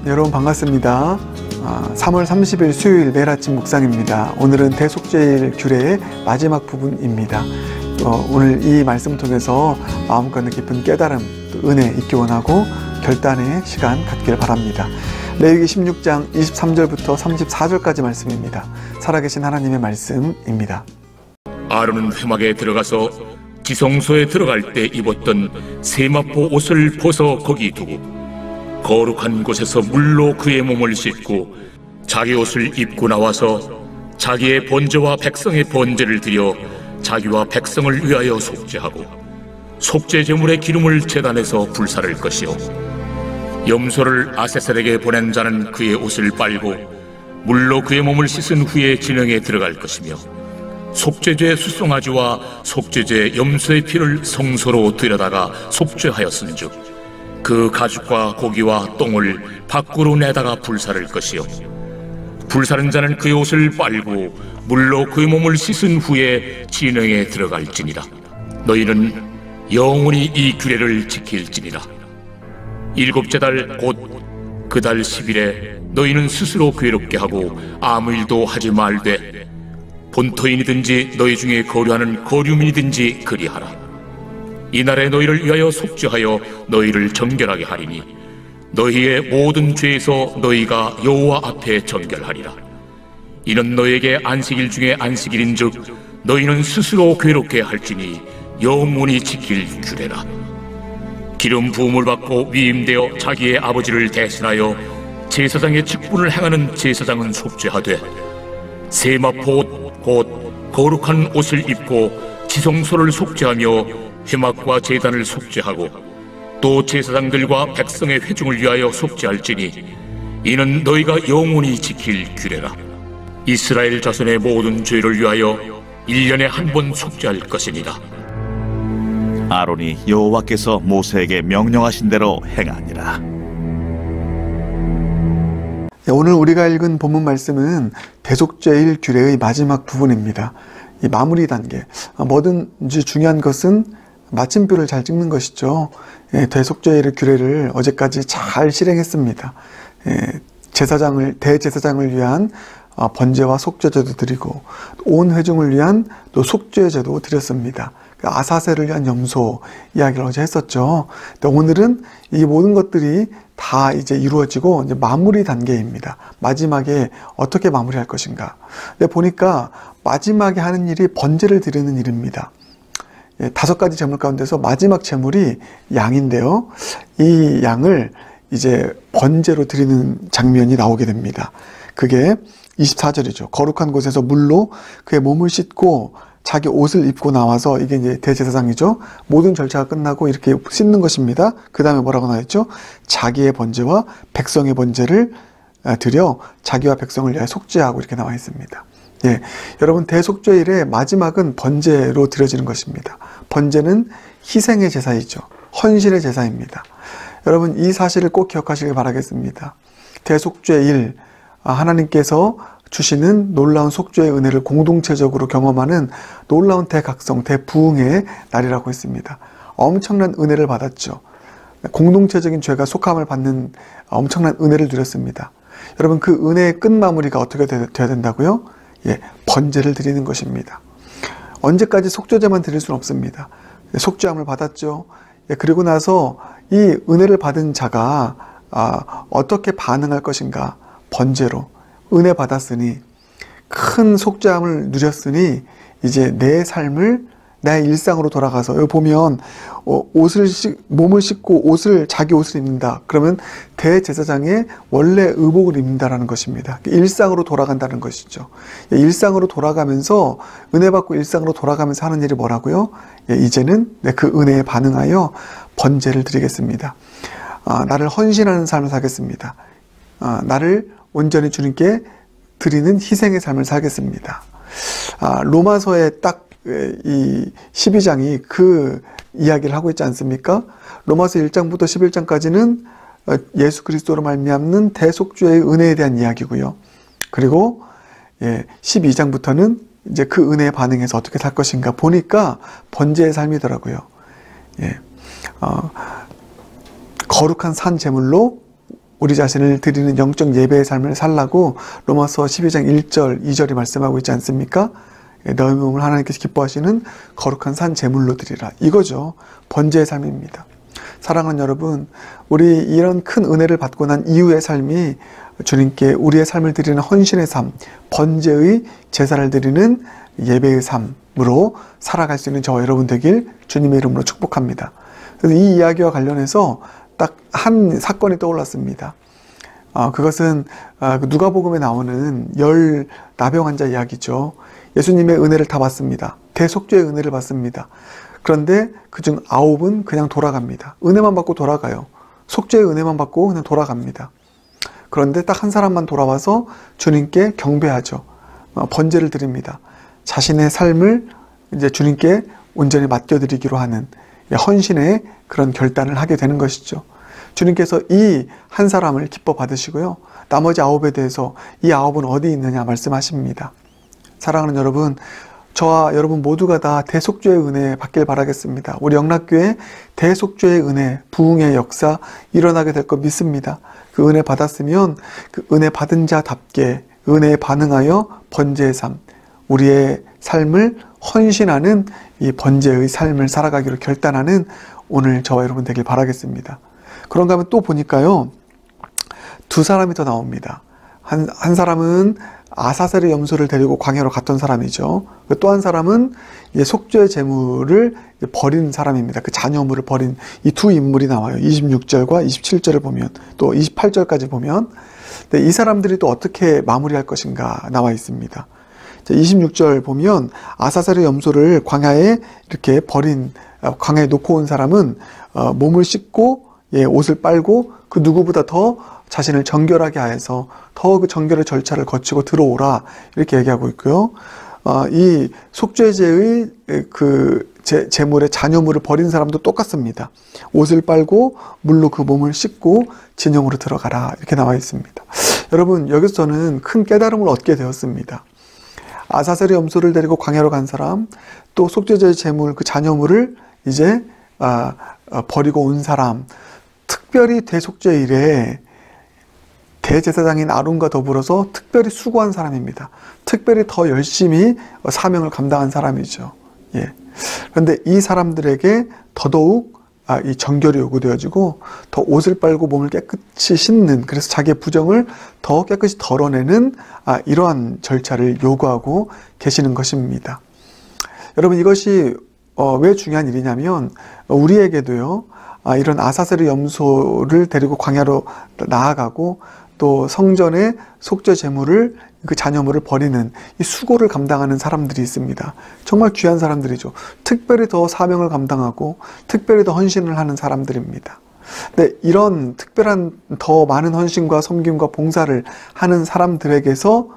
여러분 반갑습니다. 3월 30일 수요일 매일 아침 묵상입니다. 오늘은 대속죄일 규례의 마지막 부분입니다. 오늘 이 말씀을 통해서 마음껏 깊은 깨달음, 또 은혜 있기 원하고 결단의 시간 갖기를 바랍니다. 레위기 16장 23절부터 34절까지 말씀입니다. 살아계신 하나님의 말씀입니다. 아론은 회막에 들어가서 지성소에 들어갈 때 입었던 세마포 옷을 벗어 거기 두고 거룩한 곳에서 물로 그의 몸을 씻고 자기 옷을 입고 나와서 자기의 번제와 백성의 번제를 드려 자기와 백성을 위하여 속죄하고 속죄 제물의 기름을 제단에서 불사를 것이요 염소를 아세셀에게 보낸 자는 그의 옷을 빨고 물로 그의 몸을 씻은 후에 진영에 들어갈 것이며 속죄제 수송아지와 속죄제 염소의 피를 성소로 들여다가 속죄하였은즉 그 가죽과 고기와 똥을 밖으로 내다가 불사를 것이요 불사른 자는 그의 옷을 빨고 물로 그의 몸을 씻은 후에 진영에 들어갈지니라. 너희는 영원히 이 규례를 지킬지니라. 일곱째 달 곧 그 달 10일에 너희는 스스로 괴롭게 하고 아무 일도 하지 말되 본토인이든지 너희 중에 거류하는 거류민이든지 그리하라. 이날에 너희를 위하여 속죄하여 너희를 정결하게 하리니 너희의 모든 죄에서 너희가 여호와 앞에 정결하리라. 이는 너희에게 안식일 중에 안식일인즉 너희는 스스로 괴롭게 할지니 영원히 지킬 규례라. 기름 부음을 받고 위임되어 자기의 아버지를 대신하여 제사장의 직분을 행하는 제사장은 속죄하되 세마포 옷 곧 거룩한 옷을 입고 지성소를 속죄하며 회막과 제단을 속죄하고 또 제사장들과 백성의 회중을 위하여 속죄할지니 이는 너희가 영원히 지킬 규례라. 이스라엘 자손의 모든 죄를 위하여 1년에 한 번 속죄할 것이니라. 아론이 여호와께서 모세에게 명령하신 대로 행하니라. 오늘 우리가 읽은 본문 말씀은 대속죄일 규례의 마지막 부분입니다. 이 마무리 단계, 뭐든지 중요한 것은 마침표를 잘 찍는 것이죠. 대속죄일 규례를 어제까지 잘 실행했습니다. 대제사장을 위한 번제와 속죄제도 드리고 온 회중을 위한 또 속죄제도 드렸습니다. 아사셀을 위한 염소 이야기를 어제 했었죠. 오늘은 이 모든 것들이 다 이제 이루어지고 이제 마무리 단계입니다. 마지막에 어떻게 마무리할 것인가. 근데 보니까 마지막에 하는 일이 번제를 드리는 일입니다. 5가지 제물 가운데서 마지막 제물이 양인데요. 이 양을 이제 번제로 드리는 장면이 나오게 됩니다. 그게 24절이죠. 거룩한 곳에서 물로 그의 몸을 씻고 자기 옷을 입고 나와서, 이게 이제 대제사장이죠. 모든 절차가 끝나고 이렇게 씻는 것입니다. 그 다음에 뭐라고 나왔죠? 자기의 번제와 백성의 번제를 드려 자기와 백성을 위하여 속죄하고 이렇게 나와 있습니다. 여러분, 대속죄일의 마지막은 번제로 드려지는 것입니다. 번제는 희생의 제사이죠. 헌신의 제사입니다. 여러분, 이 사실을 꼭 기억하시길 바라겠습니다. 대속죄일, 하나님께서 주시는 놀라운 속죄의 은혜를 공동체적으로 경험하는 놀라운 대각성, 대부흥의 날이라고 했습니다. 엄청난 은혜를 받았죠. 공동체적인 죄가 속함을 받는 엄청난 은혜를 누렸습니다. 여러분, 그 은혜의 끝마무리가 어떻게 돼야 된다고요? 번제를 드리는 것입니다. 언제까지 속죄제만 드릴 수는 없습니다. 속죄함을 받았죠. 그리고 나서 이 은혜를 받은 자가 어떻게 반응할 것인가? 번제로. 은혜 받았으니, 큰 속죄함을 누렸으니 이제 내 삶을, 내 일상으로 돌아가서, 여기 보면 몸을 씻고 자기 옷을 입는다. 그러면 대제사장의 원래 의복을 입는다라는 것입니다. 일상으로 돌아간다는 것이죠. 일상으로 돌아가면서, 은혜 받고 일상으로 돌아가면서 하는 일이 뭐라고요? 이제는 그 은혜에 반응하여 번제를 드리겠습니다. 나를 헌신하는 삶을 살겠습니다. 나를 온전히 주님께 드리는 희생의 삶을 살겠습니다. 로마서에 딱 이 12장이 그 이야기를 하고 있지 않습니까? 로마서 1장부터 11장까지는 예수 그리스도로 말미암는 대속죄의 은혜에 대한 이야기고요. 그리고 12장부터는 이제 그 은혜에 반응해서 어떻게 살 것인가 보니까 번제의 삶이더라고요. 거룩한 산 제물로 우리 자신을 드리는 영적 예배의 삶을 살라고 로마서 12장 1절, 2절이 말씀하고 있지 않습니까? 너희 몸을 하나님께서 기뻐하시는 거룩한 산 제물로 드리라. 이거죠. 번제의 삶입니다. 사랑하는 여러분, 우리 이런 큰 은혜를 받고 난 이후의 삶이 주님께 우리의 삶을 드리는 헌신의 삶, 번제의 제사를 드리는 예배의 삶으로 살아갈 수 있는 저와 여러분 되길 주님의 이름으로 축복합니다. 그래서 이 이야기와 관련해서 딱 한 사건이 떠올랐습니다. 그것은 누가복음에 나오는 10 나병 환자 이야기죠. 예수님의 은혜를 다 받습니다. 대속죄의 은혜를 받습니다. 그런데 그중 9은 그냥 돌아갑니다. 은혜만 받고 돌아가요. 속죄의 은혜만 받고 그냥 돌아갑니다. 그런데 딱 한 사람만 돌아와서 주님께 경배하죠. 번제를 드립니다. 자신의 삶을 이제 주님께 온전히 맡겨드리기로 하는 헌신의 그런 결단을 하게 되는 것이죠. 주님께서 이 한 사람을 기뻐 받으시고요. 나머지 9에 대해서 이 9은 어디 있느냐 말씀하십니다. 사랑하는 여러분, 저와 여러분 모두가 다 대속죄의 은혜 받길 바라겠습니다. 우리 영락교회 대속죄의 은혜, 부흥의 역사 일어나게 될 것 믿습니다. 그 은혜 받았으면 그 은혜 받은 자답게 은혜에 반응하여 번제의 삶, 우리의 삶을 헌신하는 이 번제의 삶을 살아가기로 결단하는 오늘 저와 여러분 되길 바라겠습니다. 그런가 하면 또 보니까요, 2사람이 더 나옵니다. 한 사람은 아사셀의 염소를 데리고 광야로 갔던 사람이죠. 또 한 사람은 속죄 제물을 버린 사람입니다. 그 잔여물을 버린 이 두 인물이 나와요. 26절과 27절을 보면, 또 28절까지 보면, 이 사람들이 또 어떻게 마무리할 것인가 나와 있습니다. 26절 보면 아사셀의 염소를 광야에 이렇게 광야에 놓고 온 사람은 몸을 씻고 옷을 빨고 그 누구보다 더 자신을 정결하게 하여서 더 그 정결의 절차를 거치고 들어오라, 이렇게 얘기하고 있고요. 이 속죄제의 그 제물의 잔여물을 버린 사람도 똑같습니다. 옷을 빨고 물로 그 몸을 씻고 진영으로 들어가라, 이렇게 나와 있습니다. 여러분, 여기서 저는 큰 깨달음을 얻게 되었습니다. 아사셀의 염소를 데리고 광야로 간 사람, 또 속죄제의 제물 그 잔여물을 이제 버리고 온 사람, 특별히 대속죄 일에 대제사장인 아론과 더불어서 특별히 수고한 사람입니다. 특별히 더 열심히 사명을 감당한 사람이죠. 그런데 이 사람들에게 더더욱 이 정결이 요구되어지고 더 옷을 빨고 몸을 깨끗이 씻는, 그래서 자기의 부정을 더 깨끗이 덜어내는 이러한 절차를 요구하고 계시는 것입니다. 여러분, 이것이 왜 중요한 일이냐면 우리에게도요, 이런 아사셀의 염소를 데리고 광야로 나아가고 또 성전의 속죄 제물을, 그 잔여물을 버리는 이 수고를 감당하는 사람들이 있습니다. 정말 귀한 사람들이죠. 특별히 더 사명을 감당하고 특별히 더 헌신을 하는 사람들입니다. 근데 이런 특별한 더 많은 헌신과 섬김과 봉사를 하는 사람들에게서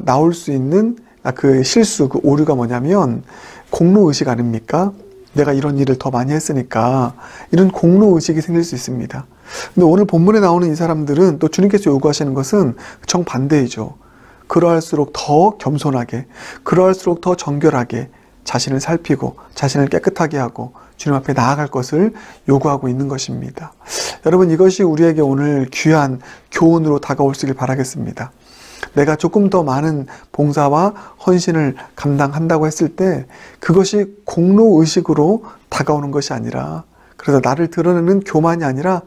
나올 수 있는 그 실수, 그 오류가 뭐냐면 공로의식 아닙니까? 내가 이런 일을 더 많이 했으니까 이런 공로의식이 생길 수 있습니다. 근데 오늘 본문에 나오는 이 사람들은 또 주님께서 요구하시는 것은 정반대이죠. 그러할수록 더 겸손하게, 그러할수록 더 정결하게 자신을 살피고 자신을 깨끗하게 하고 주님 앞에 나아갈 것을 요구하고 있는 것입니다. 여러분, 이것이 우리에게 오늘 귀한 교훈으로 다가올 수 있길 바라겠습니다. 내가 조금 더 많은 봉사와 헌신을 감당한다고 했을 때 그것이 공로의식으로 다가오는 것이 아니라, 그래서 나를 드러내는 교만이 아니라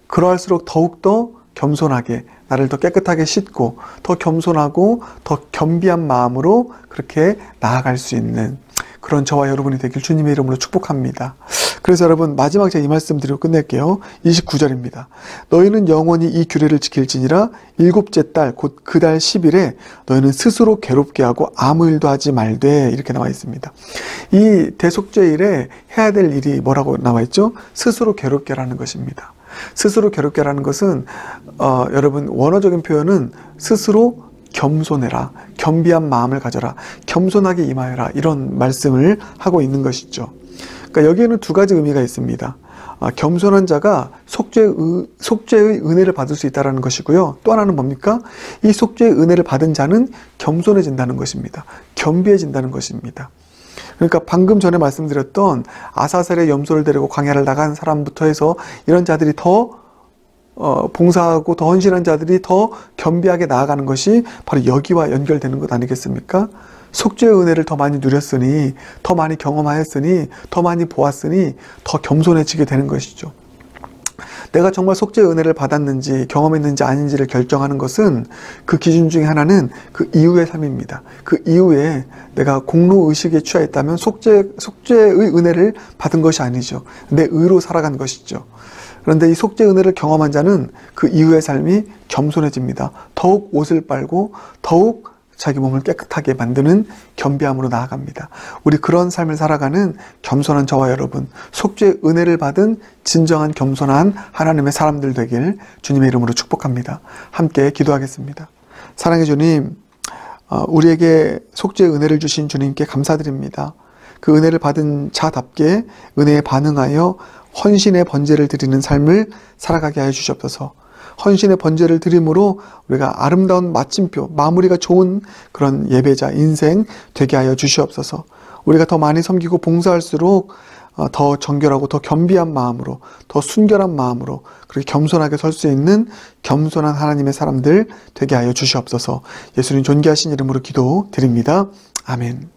그러할수록 더욱더 겸손하게, 나를 더 깨끗하게 씻고 더 겸손하고 더 겸비한 마음으로 그렇게 나아갈 수 있는 그런 저와 여러분이 되길 주님의 이름으로 축복합니다. 그래서 여러분, 마지막 제가 이 말씀 드리고 끝낼게요. 29절입니다. 너희는 영원히 이 규례를 지킬지니라. 7째 달 곧 그 달 10일에 너희는 스스로 괴롭게 하고 아무 일도 하지 말되, 이렇게 나와 있습니다. 이 대속죄일에 해야 될 일이 뭐라고 나와 있죠? 스스로 괴롭게 하라는 것입니다. 스스로 괴롭게 하라는 것은 여러분, 원어적인 표현은 스스로 겸손해라, 겸비한 마음을 가져라, 겸손하게 임하여라, 이런 말씀을 하고 있는 것이죠. 그러니까 여기에는 두 가지 의미가 있습니다. 겸손한 자가 속죄의 은혜를 받을 수 있다는 것이고요. 또 하나는 뭡니까? 이 속죄의 은혜를 받은 자는 겸손해진다는 것입니다. 겸비해진다는 것입니다. 그러니까 방금 전에 말씀드렸던 아사셀의 염소를 데리고 광야를 나간 사람부터 해서 이런 자들이 더 봉사하고 더 헌신한 자들이 더 겸비하게 나아가는 것이 바로 여기와 연결되는 것 아니겠습니까? 속죄의 은혜를 더 많이 누렸으니, 더 많이 경험하였으니, 더 많이 보았으니 더 겸손해지게 되는 것이죠. 내가 정말 속죄의 은혜를 받았는지 경험했는지 아닌지를 결정하는 것은 그 기준 중에 하나는 그 이후의 삶입니다. 그 이후에 내가 공로의식에 취하였다면 속죄의 은혜를 받은 것이 아니죠. 내 의로 살아간 것이죠. 그런데 이 속죄의 은혜를 경험한 자는 그 이후의 삶이 겸손해집니다. 더욱 옷을 빨고 더욱 자기 몸을 깨끗하게 만드는 겸비함으로 나아갑니다. 우리 그런 삶을 살아가는 겸손한 저와 여러분, 속죄의 은혜를 받은 진정한 겸손한 하나님의 사람들 되길 주님의 이름으로 축복합니다. 함께 기도하겠습니다. 사랑의 주님, 우리에게 속죄의 은혜를 주신 주님께 감사드립니다. 그 은혜를 받은 자답게 은혜에 반응하여 헌신의 번제를 드리는 삶을 살아가게 하여 주시옵소서. 헌신의 번제를 드림으로 우리가 아름다운 마침표, 마무리가 좋은 그런 예배자, 인생 되게 하여 주시옵소서. 우리가 더 많이 섬기고 봉사할수록 더 정결하고 더 겸비한 마음으로, 더 순결한 마음으로 그렇게 겸손하게 설 수 있는 겸손한 하나님의 사람들 되게 하여 주시옵소서. 예수님 존귀하신 이름으로 기도드립니다. 아멘.